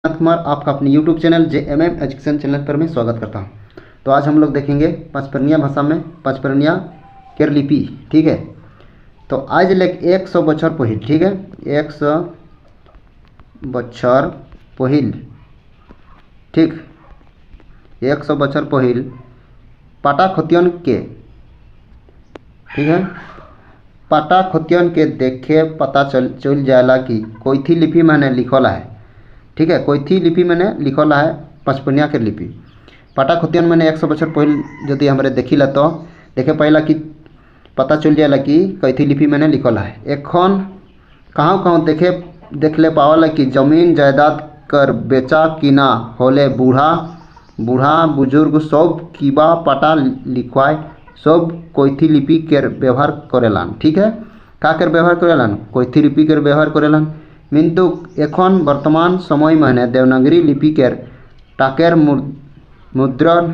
कुमार आपका अपने YouTube channel JMM education channel पर मैं स्वागत करता हूं। तो आज हम लोग देखेंगे पचपरनिया भाषा में पचपरनिया केर लिपि। ठीक है, तो आज लेक 100 बछर पहिल। ठीक है, 100 बछर पहिल। ठीक, 100 बछर पहिल पाटा खोतियन के, ठीक है, पाटा खोतियन के देखे पता चल जाएला कि कोइथी लिपि मैंने लिखल है। ठीक है, कोइथी लिपि मैंने लिखल है पचपरनिया के लिपि। पाटा खोतियन मैंने 100 बछर पहिल जदि हमारे देखिला तो देखे पाइला कि पता चल जाएला कि कैथी लिपि मैंने लिखल है। एखन कहाँ कहाँ देखले पावला कि जमीन जायदाद कर बेचा किना होले बूढ़ा बुजुर्ग सब कीबा पाटा लिखवाए सब कोइथी लिपि के व्यवहार करेलान। ठीक है, का कर व्यवहार करेलान? कोइथी लिपि के व्यवहार करेलान। किंतु एखन वर्तमान समय में देवनागरी लिपि के टाकेर मुद्रण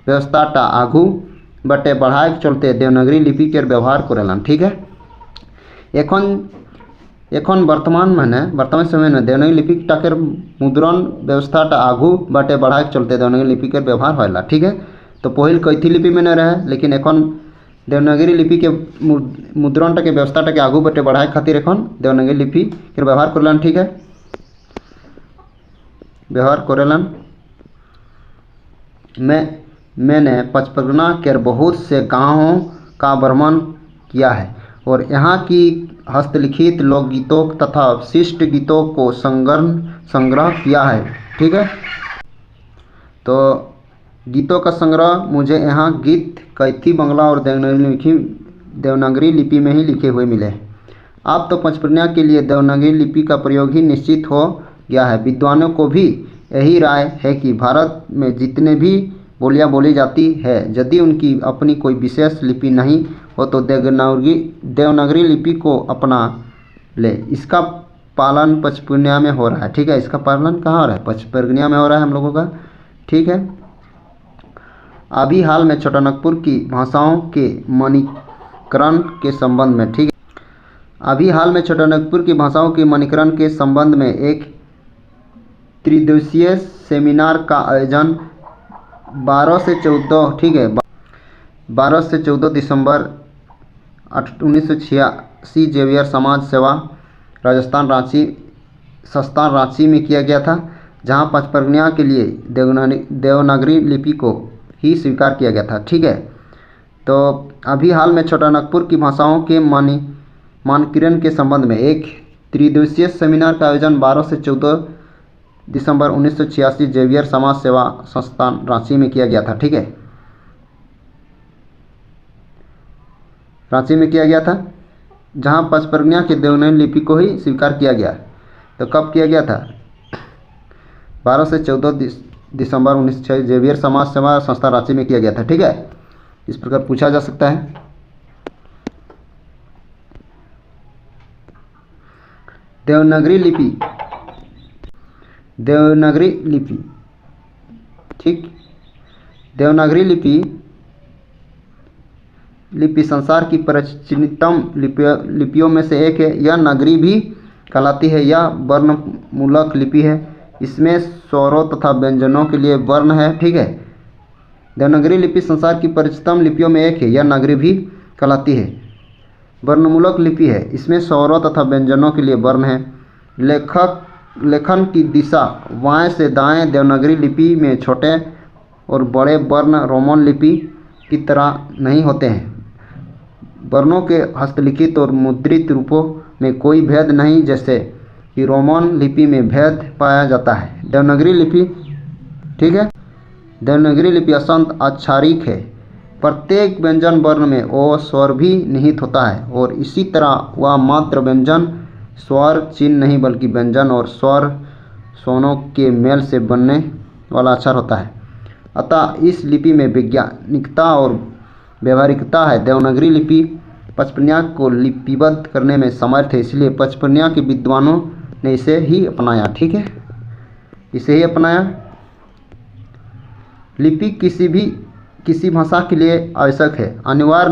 व्यवस्थाटा आगू बटे बढ़ाए चलते देवनागरी लिपि के व्यवहार करेलान। ठीक है, एखन वर्तमान समय में देवनागरी लिपि टाकेर मुद्रण व्यवस्थाटा आगू बटे बढ़ाए चलते देवनागरी लिपि के व्यवहार होला। ठीक है, तो पहिल कैथी लिपि में न रहे, लेकिन एखन देवनागरी लिपि के मुद्रणटा के व्यवस्थाटा के आगू बटे बढ़ाए खातिर एखन देवनागरी लिपि के व्यवहार करेलान। ठीक है, व्यवहार करेलान। मैंने पचपरगना के बहुत से गाँवों का भ्रमण किया है और यहाँ की हस्तलिखित लोकगीतों तथा शिष्ट गीतों को संग्रह किया है। ठीक है, तो गीतों का संग्रह मुझे यहाँ गीत कैथी बंगला और देवनागरी लिपि में ही लिखे हुए मिले। अब तो पचपरनिया के लिए देवनागरी लिपि का प्रयोग ही निश्चित हो गया है। विद्वानों को भी यही राय है कि भारत में जितने भी बोलियां बोली जाती है, यदि उनकी अपनी कोई विशेष लिपि नहीं हो तो देवनागरी लिपि को अपना ले। इसका पालन पचपरनिया में हो रहा है। ठीक है, इसका पालन कहाँ हो रहा है? पचपरनिया में हो रहा है हम लोगों का। ठीक है, अभी हाल में छोटानागपुर की भाषाओं के मानकीकरण के संबंध में, ठीक है, अभी हाल में छोटानागपुर की भाषाओं के मानकीकरण के संबंध में एक त्रिदिवसीय सेमिनार का आयोजन 12 से 14, ठीक है, 12 से 14 दिसंबर 1986 जेवियर समाज सेवा राजस्थान रांची में किया गया था, जहां पचपरनिया के लिए देवनागरी लिपि को ही स्वीकार किया गया था। ठीक है, तो अभी हाल में छोटानागपुर की भाषाओं के मानकीकरण के संबंध में एक त्रिदिवसीय सेमिनार का आयोजन 12 से 14 दिसंबर 1986 जेवियर समाज सेवा संस्थान रांची में किया गया था। ठीक है, रांची में किया गया था, जहां पचपरनिया के देवनागरी लिपि को ही स्वीकार किया गया। तो कब किया गया था? 12 से 14 दिसंबर 1986 जेवियर समाज सेवा संस्था रांची में किया गया था। ठीक है, इस प्रकार पूछा जा सकता है। देवनागरी लिपि, ठीक, देवनागरी लिपि संसार की प्राचीनतम लिपियों में से एक है। यह नागरी भी कहलाती है। यह वर्णमूलक लिपि है। इसमें स्वरों तथा व्यंजनों के लिए वर्ण है। ठीक है, देवनागरी लिपि संसार की प्राचीनतम लिपियों में एक है। यह नागरी भी कहलाती है, वर्णमूलक लिपि है। इसमें स्वरों तथा व्यंजनों के लिए वर्ण है। लेखन की दिशा बाएं से दाएं। देवनागरी लिपि में छोटे और बड़े वर्ण रोमन लिपि की तरह नहीं होते हैं। वर्णों के हस्तलिखित और मुद्रित रूपों में कोई भेद नहीं, जैसे कि रोमन लिपि में भेद पाया जाता है। देवनागरी लिपि, ठीक है, देवनागरी लिपि अत्यंत औपचारिक है। प्रत्येक व्यंजन वर्ण में ओ स्वर भी निहित होता है और इसी तरह वह मात्र व्यंजन स्वर चिन्ह नहीं बल्कि व्यंजन और स्वर स्वरों के मेल से बनने वाला अक्षर होता है। अतः इस लिपि में वैज्ञानिकता और व्यवहारिकता है। देवनागरी लिपि पचपरनिया को लिपिबद्ध करने में समर्थ है, इसलिए पचपरनिया के विद्वानों ने इसे ही अपनाया। ठीक है, इसे ही अपनाया। लिपि किसी भाषा के लिए आवश्यक है, अनिवार्य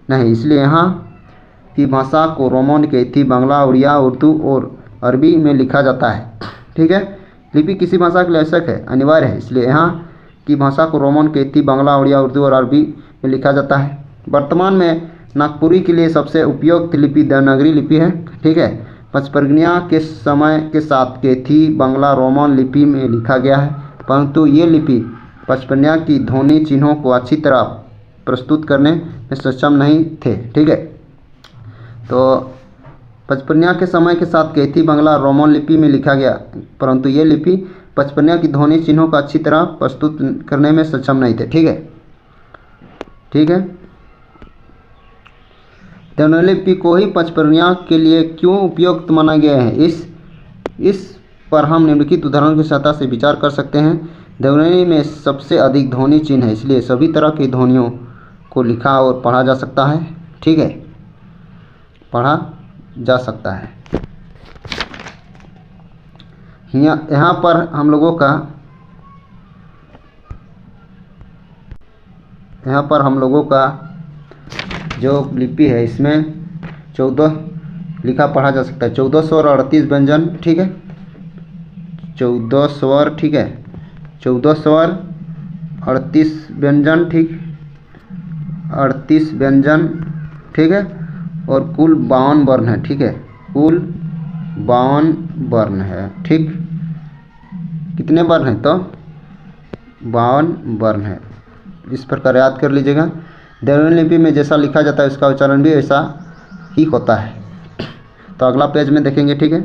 नहीं। इसलिए यहाँ की भाषा को रोमन, कैथी, बांग्ला, उड़िया, उर्दू और अरबी में लिखा जाता है। ठीक है, लिपि किसी भाषा के लिए आवश्यक है, अनिवार्य है, इसलिए यहाँ की भाषा को रोमन, केती, बांग्ला, उड़िया, उर्दू और अरबी में लिखा जाता है। वर्तमान में नागपुरी के लिए सबसे उपयुक्त लिपि देवनागरी लिपि है। ठीक है, पचपरगनिया के समय के साथ केथी, बांग्ला, रोमन लिपि में लिखा गया है, परंतु ये लिपि पचपरगनिया की ध्वनि चिन्हों को अच्छी तरह प्रस्तुत करने में सक्षम नहीं थे। ठीक है, तो पचपरगनिया के समय के साथ केथी, बांग्ला, रोमन लिपि में लिखा गया, परंतु ये लिपि पचपरगनिया की ध्वनि चिन्हों को अच्छी तरह प्रस्तुत करने में सक्षम नहीं थे। ठीक है, ठीक है। देवनागरी लिपि को ही पचपरगनिया के लिए क्यों उपयुक्त माना गया है, इस पर हम निम्नलिखित उदाहरण की सहायता से विचार कर सकते हैं। देवनागरी में सबसे अधिक ध्वनि चिन्ह है, इसलिए सभी तरह की ध्वनियों को लिखा और पढ़ा जा सकता है। ठीक है, पढ़ा जा सकता है। यहाँ पर हम लोगों का जो लिपि है इसमें 14 लिखा पढ़ा जा सकता है, 14 स्वर 38 व्यंजन। ठीक है, 14 स्वर, ठीक है, 14 स्वर 38 व्यंजन, ठीक, 38 व्यंजन। ठीक है, और कुल 52 वर्ण है। ठीक है, कुल 52 वर्ण है। ठीक, कितने वर्ण हैं तो 52 वर्ण है। इस प्रकार याद कर लीजिएगा। देवनागरी लिपि में जैसा लिखा जाता है उसका उच्चारण भी ऐसा ही होता है। तो अगला पेज में देखेंगे। ठीक है,